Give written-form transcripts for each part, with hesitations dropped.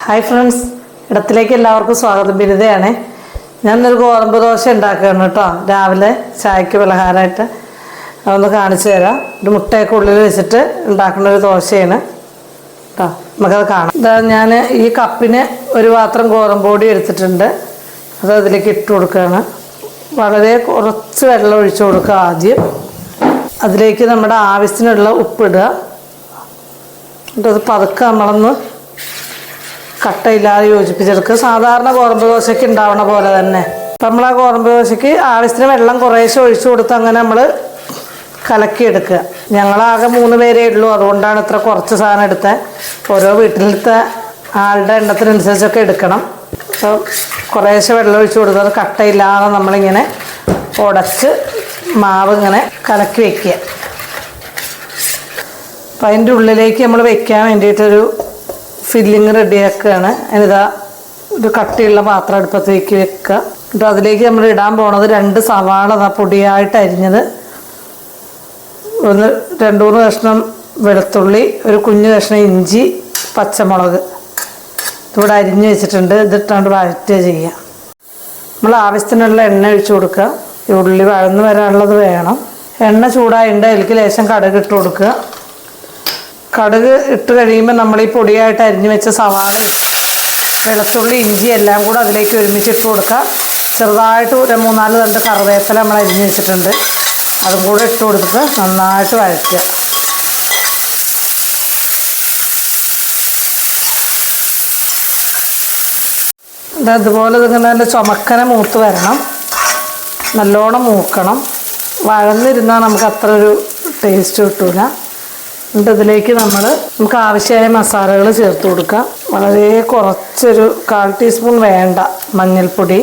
Hi friends, ഇടത്തിലേക്ക് എല്ലാവർക്കും സ്വാഗതം. ബിരുദയാണ്. ഞാനൊരു ഗോതമ്പ് ദോശ ഉണ്ടാക്കുകയാണ് കേട്ടോ. രാവിലെ ചായക്ക് പലഹാരമായിട്ട് അതൊന്ന് കാണിച്ചു തരാം. ഒരു മുട്ടയൊക്കെ ഉള്ളിൽ വെച്ചിട്ട് ഉണ്ടാക്കുന്ന ഒരു ദോശയാണ് കേട്ടോ. നമുക്കത് കാണാം. ഇതാ ഞാൻ ഈ കപ്പിന് ഒരു പാത്രം ഗോതമ്പ് പൊടി എടുത്തിട്ടുണ്ട്. അത് അതിലേക്ക് ഇട്ട് കൊടുക്കുകയാണ്. വളരെ കുറച്ച് വെള്ളം ഒഴിച്ചു കൊടുക്കുക ആദ്യം. അതിലേക്ക് നമ്മുടെ ആവശ്യത്തിനുള്ള ഉപ്പിടുക. എന്നിട്ടത് പതുക്കെ നമ്മളൊന്ന് കട്ടയില്ലാതെ യോജിപ്പിച്ചെടുക്കുക. സാധാരണ ഗോതമ്പ് ദോശയ്ക്ക് ഉണ്ടാവണ പോലെ തന്നെ. അപ്പം നമ്മൾ ആ ഗോതമ്പ് ദോശയ്ക്ക് ആവശ്യത്തിന് വെള്ളം കുറേശ്ശെ ഒഴിച്ചു കൊടുത്ത് അങ്ങനെ നമ്മൾ കലക്കിയെടുക്കുക. ഞങ്ങളാകെ 3 പേരേ ഉള്ളൂ, അതുകൊണ്ടാണ് ഇത്ര കുറച്ച് സാധനം എടുത്തത്. ഓരോ വീട്ടിലത്തെ ആളുടെ എണ്ണത്തിനനുസരിച്ചൊക്കെ എടുക്കണം. അപ്പോൾ കുറേശ്ശെ വെള്ളം ഒഴിച്ചു കൊടുക്കുക. അത് കട്ടയില്ലാതെ നമ്മളിങ്ങനെ ഉടച്ച് മാവ് ഇങ്ങനെ കലക്കി വയ്ക്കുക. അപ്പം അതിൻ്റെ ഉള്ളിലേക്ക് നമ്മൾ വെക്കാൻ വേണ്ടിയിട്ടൊരു ഫില്ലിങ് റെഡിയാക്കുകയാണ്. അതിനിതാ ഒരു കട്ടിയുള്ള പാത്രം അടുപ്പത്ത് വെക്കുക. എന്നിട്ട് അതിലേക്ക് നമ്മൾ ഇടാൻ പോണത് 2 സവാള പൊടിയായിട്ട് അരിഞ്ഞത്, 2-3 കഷ്ണം വെളുത്തുള്ളി, ഒരു കുഞ്ഞു കഷ്ണം ഇഞ്ചി, പച്ചമുളക് ഇവിടെ അരിഞ്ഞ് വെച്ചിട്ടുണ്ട്. ഇതിട്ടാണ്ട് വഴറ്റുക ചെയ്യുക. നമ്മൾ ആവശ്യത്തിനുള്ള എണ്ണ ഒഴിച്ചു കൊടുക്കുക. ഈ ഉള്ളി വഴന്ന് വരാനുള്ളത് വേണം. എണ്ണ ചൂടായിട്ട് അതിലേക്ക് ലേശം കടുക് ഇട്ട് കൊടുക്കുക. കടുക് ഇട്ട് കഴിയുമ്പോൾ നമ്മൾ ഈ പൊടിയായിട്ട് അരിഞ്ഞ് വെച്ച സവാളയും വെളുത്തുള്ളി ഇഞ്ചി എല്ലാം കൂടെ അതിലേക്ക് ഒരുമിച്ച് ഇട്ട് കൊടുക്കുക. ചെറുതായിട്ട് 3-4 തണ്ട് കറിവേപ്പില നമ്മൾ അരിഞ്ഞ് വെച്ചിട്ടുണ്ട്, അതും കൂടെ ഇട്ട് കൊടുത്തിട്ട് നന്നായിട്ട് വഴറ്റുക. അതുപോലെ ഇതിങ്ങനെ നല്ല ചുമക്കനെ മൂത്ത് വരണം, നല്ലോണം മൂക്കണം. വഴന്നിരുന്നാൽ നമുക്ക് അത്ര ഒരു ടേസ്റ്റ് കിട്ടൂല. എന്നിട്ട് ഇതിലേക്ക് നമുക്ക് ആവശ്യമായ മസാലകൾ ചേർത്ത് കൊടുക്കാം. വളരെ കുറച്ചൊരു 1/4 ടീസ്പൂൺ വേണ്ട മഞ്ഞൾപ്പൊടി.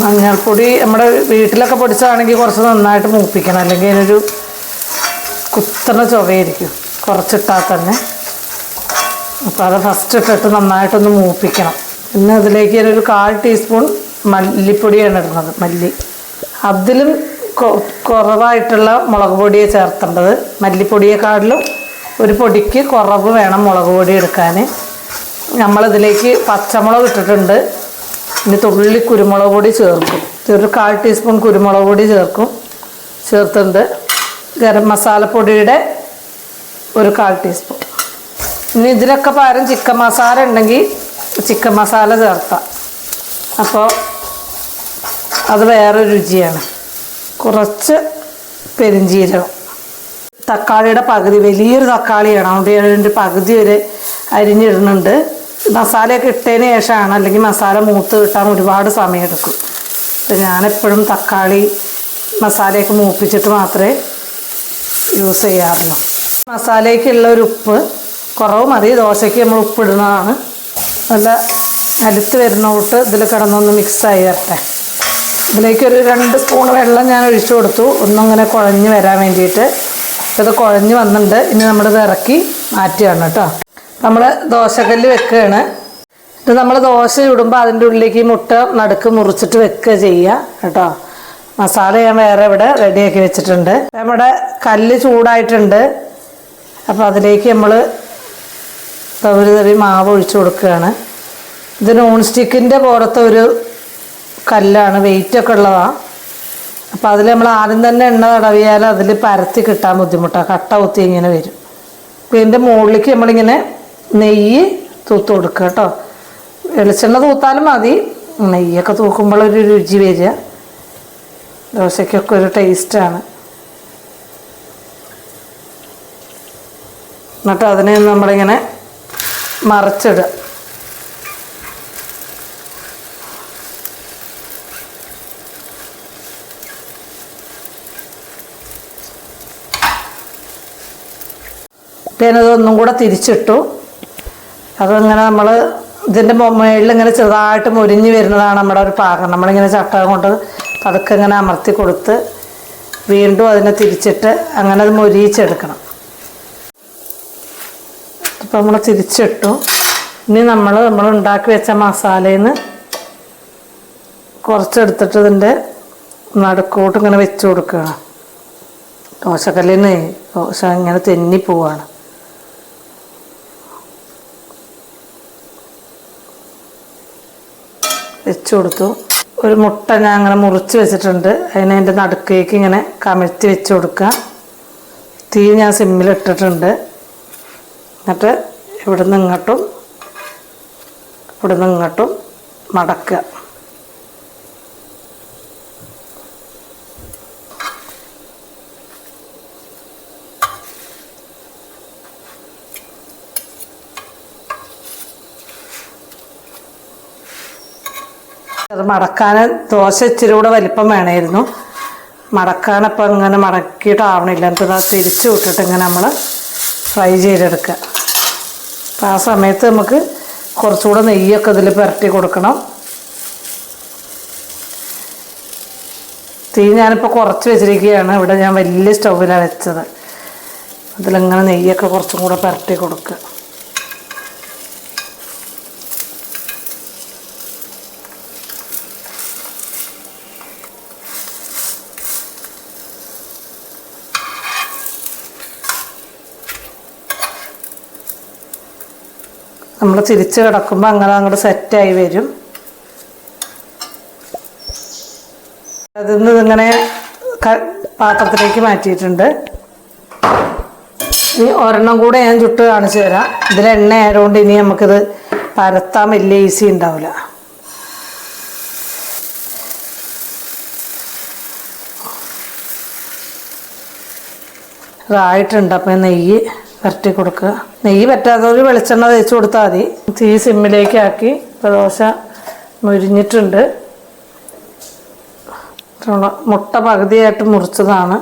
മഞ്ഞൾപ്പൊടി നമ്മുടെ വീട്ടിലൊക്കെ പൊടിച്ചതാണെങ്കിൽ കുറച്ച് നന്നായിട്ട് മൂപ്പിക്കണം, അല്ലെങ്കിൽ അതിനൊരു കുത്തണ ചുവയായിരിക്കും കുറച്ചിട്ടാൽ തന്നെ. അപ്പോൾ അത് ഫസ്റ്റ് ഇട്ടിട്ട് നന്നായിട്ടൊന്ന് മൂപ്പിക്കണം. പിന്നെ അതിലേക്ക് ഒരു 1/4 ടീസ്പൂൺ മല്ലിപ്പൊടിയാണ് ഇടുന്നത്. മല്ലി അതിലും കുറവായിട്ടുള്ള മുളക് പൊടിയെ ചേർത്തേണ്ടത്. മല്ലിപ്പൊടിയെക്കാട്ടിലും ഒരു പൊടിക്ക് കുറവ് വേണം മുളക് പൊടി എടുക്കാൻ. നമ്മളിതിലേക്ക് പച്ചമുളക് ഇട്ടിട്ടുണ്ട്. ഇനി തുള്ളി കുരുമുളക് പൊടി ചേർക്കും. ഒരു 1/4 ടീസ്പൂൺ കുരുമുളക് പൊടി ചേർത്തിട്ടുണ്ട്. ഗരം മസാലപ്പൊടിയുടെ ഒരു 1/4 ടീസ്പൂൺ. ഇനി ഇതിലൊക്കെ പകരം ചിക്കൻ മസാല ഉണ്ടെങ്കിൽ ചിക്കൻ മസാല ചേർത്താം. അപ്പോൾ അത് വേറൊരു രുചിയാണ്. കുറച്ച് പെരിഞ്ചീരകം, തക്കാളിയുടെ പകുതി, വലിയൊരു തക്കാളിയാണ്, അതുകൊണ്ട് അതിൻ്റെ പകുതി വരെ അരിഞ്ഞിടുന്നുണ്ട്. മസാലയൊക്കെ ഇട്ടതിന് ശേഷമാണ്, അല്ലെങ്കിൽ മസാല മൂത്ത് കിട്ടാൻ ഒരുപാട് സമയമെടുക്കും. അപ്പം ഞാനെപ്പോഴും തക്കാളി മസാലയൊക്കെ മൂപ്പിച്ചിട്ട് മാത്രമേ യൂസ് ചെയ്യാറുള്ളൂ. മസാലയ്ക്കുള്ള ഒരു ഉപ്പ് കുറവ് മതി. ദോശയ്ക്ക് നമ്മൾ ഉപ്പിടുന്നതാണ്. നല്ല അലുത്ത് വരുന്നോട്ട് ഇതിൽ കിടന്നൊന്ന് മിക്സായി വരട്ടെ. ഇതിലേക്കൊരു 2 സ്പൂൺ വെള്ളം ഞാൻ ഒഴിച്ചു കൊടുത്തു, ഒന്നിങ്ങനെ കുഴഞ്ഞ് വരാൻ വേണ്ടിയിട്ട്. ഇത് കുഴഞ്ഞ് വന്നിട്ടുണ്ട്. ഇനി നമ്മളിത് ഇറക്കി മാറ്റുകയാണ് കേട്ടോ. നമ്മൾ ദോശക്കല്ല് വെക്കുകയാണ്. ഇത് നമ്മൾ ദോശ ചുടുമ്പോൾ അതിൻ്റെ ഉള്ളിലേക്ക് മുട്ട നടുക്ക് മുറിച്ചിട്ട് വെക്കുക ചെയ്യുക കേട്ടോ. മസാല ഞാൻ വേറെ ഇവിടെ റെഡിയാക്കി വെച്ചിട്ടുണ്ട്. നമ്മുടെ കല്ല് ചൂടായിട്ടുണ്ട്. അപ്പോൾ അതിലേക്ക് നമ്മൾ ഒരു തവി മാവ് ഒഴിച്ചു കൊടുക്കുകയാണ്. ഇത് നോൺ സ്റ്റിക്കിൻ്റെ പോലത്തെ ഒരു കല്ലാണ്, വെയിറ്റൊക്കെ ഉള്ളതാണ്. അപ്പോൾ അതിൽ നമ്മൾ ആദ്യം തന്നെ എണ്ണ തടവിയാൽ അതിൽ പരത്തി കിട്ടാൻ ബുദ്ധിമുട്ടാണ്, കട്ട കുത്തി ഇങ്ങനെ വരും. അപ്പോൾ ഇതിൻ്റെ മുകളിലേക്ക് നമ്മളിങ്ങനെ നെയ്യ് തൂത്ത് കൊടുക്കുക കേട്ടോ. വെളിച്ചെണ്ണ തൂത്താലും മതി, നെയ്യൊക്കെ തൂക്കുമ്പോഴൊരു രുചി വരിക. ദോശയ്ക്കൊക്കെ ഒരു ടേസ്റ്റാണ്. എന്നിട്ട് അതിനെ നമ്മളിങ്ങനെ മറിച്ചിടുക. പിന്നെ അതൊന്നും കൂടെ തിരിച്ചിട്ടു. അതങ്ങനെ നമ്മൾ ഇതിൻ്റെ മുകളിൽ ഇങ്ങനെ ചെറുതായിട്ട് മുരിഞ്ഞ് വരുന്നതാണ് നമ്മുടെ ഒരു പാകം. നമ്മളിങ്ങനെ ചട്ടകം കൊണ്ട് പതുക്കെ ഇങ്ങനെ അമർത്തി കൊടുത്ത് വീണ്ടും അതിനെ തിരിച്ചിട്ട് അങ്ങനെ അത് മൊരിയിച്ചെടുക്കണം. അപ്പോൾ നമ്മൾ തിരിച്ചിട്ടു. ഇനി നമ്മൾ ഉണ്ടാക്കി വെച്ച മസാലയിൽ നിന്ന് കുറച്ചെടുത്തിട്ട് ഇതിൻ്റെ നടുക്കോട്ട് ഇങ്ങനെ വെച്ച് കൊടുക്കുകയാണ്. ദോശക്കല്ലിന് ദോശ ഇങ്ങനെ തെന്നി പോവാണ്. വെച്ച് കൊടുത്തു. ഒരു മുട്ട ഞാൻ അങ്ങനെ മുറിച്ച് വെച്ചിട്ടുണ്ട്. അതിൻ്റെ നടുക്കേക്ക് ഇങ്ങനെ കമഴ്ത്തി വെച്ച് കൊടുക്കുക. തീ ഞാൻ സിമ്മിലിട്ടിട്ടുണ്ട്. എന്നിട്ട് ഇവിടുന്ന് ഇങ്ങോട്ടും മടക്കുക. അത് മടക്കാൻ ദോശ ഇച്ചിരി കൂടെ വലിപ്പം വേണമായിരുന്നു. മടക്കാനപ്പോൾ ഇങ്ങനെ മടക്കിയിട്ടാവണില്ല. എന്നിട്ട് അത് തിരിച്ച് വിട്ടിട്ട് ഇങ്ങനെ നമ്മൾ ഫ്രൈ ചെയ്തെടുക്കുക. അപ്പോൾ ആ സമയത്ത് നമുക്ക് കുറച്ചുകൂടെ നെയ്യൊക്കെ ഇതിൽ പുരട്ടി കൊടുക്കണം. തീ ഞാനിപ്പോൾ കുറച്ച് വെച്ചിരിക്കുകയാണ്. ഇവിടെ ഞാൻ വലിയ സ്റ്റൗവിലാണ് വെച്ചത്. അതിലിങ്ങനെ നെയ്യൊക്കെ കുറച്ചും കൂടെ പുരട്ടി കൊടുക്കുക. നമ്മൾ തിരിച്ച് കിടക്കുമ്പോൾ അങ്ങനെ അങ്ങോട്ട് സെറ്റായി വരും. അതിൽ നിന്ന് ഇതിങ്ങനെ പാത്രത്തിലേക്ക് മാറ്റിയിട്ടുണ്ട്. ഇനി ഒരെണ്ണം കൂടെ ഞാൻ ചുട്ട് കാണിച്ചു തരാം. ഇതിൽ എണ്ണ ആയതുകൊണ്ട് ഇനി നമുക്കിത് പരത്താൻ വലിയ ഈസി ഉണ്ടാവില്ല. ഇതായിട്ടുണ്ട്. അപ്പം നെയ്യ് പുരട്ടി കൊടുക്കുക. നെയ്യ് പറ്റാത്തവർ വെളിച്ചെണ്ണ തേച്ച് കൊടുത്താൽ മതി. തീ സിമ്മിലേക്ക് ആക്കി. ഇപ്പോൾ ദോശ മുരിഞ്ഞിട്ടുണ്ട്. മുട്ട പകുതിയായിട്ട് മുറിച്ചതാണ്.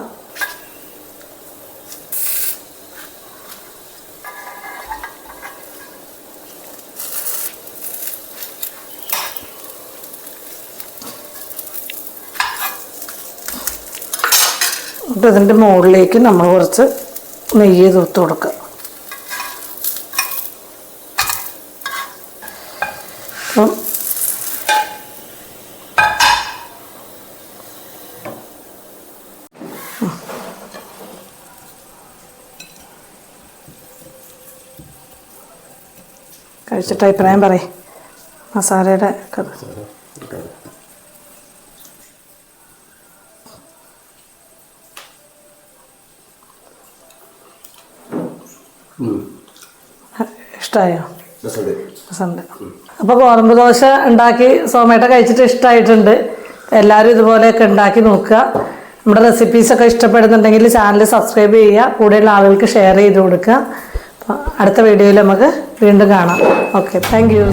എന്നിട്ട് ഇതിൻ്റെ മുകളിലേക്ക് നമ്മൾ കുറച്ച് നെയ്യ് തൂത്ത് കൊടുക്കുക. അപ്പം കഴിച്ചിട്ട് അഭിപ്രായം പറയും. മസാലയുടെ കഥ ഇഷ്ടമായോ? രസമുണ്ട്. അപ്പോൾ ഗോതമ്പ് ദോശ ഉണ്ടാക്കി സോമേട്ട കഴിച്ചിട്ട് ഇഷ്ടമായിട്ടുണ്ട്. എല്ലാവരും ഇതുപോലെയൊക്കെ ഉണ്ടാക്കി നോക്കുക. നമ്മുടെ റെസിപ്പീസൊക്കെ ഇഷ്ടപ്പെടുന്നുണ്ടെങ്കിൽ ചാനൽ സബ്സ്ക്രൈബ് ചെയ്യുക. കൂടുതൽ ആളുകൾക്ക് ഷെയർ ചെയ്ത് കൊടുക്കുക. അടുത്ത വീഡിയോയിൽ നമുക്ക് വീണ്ടും കാണാം. Okay, thank you.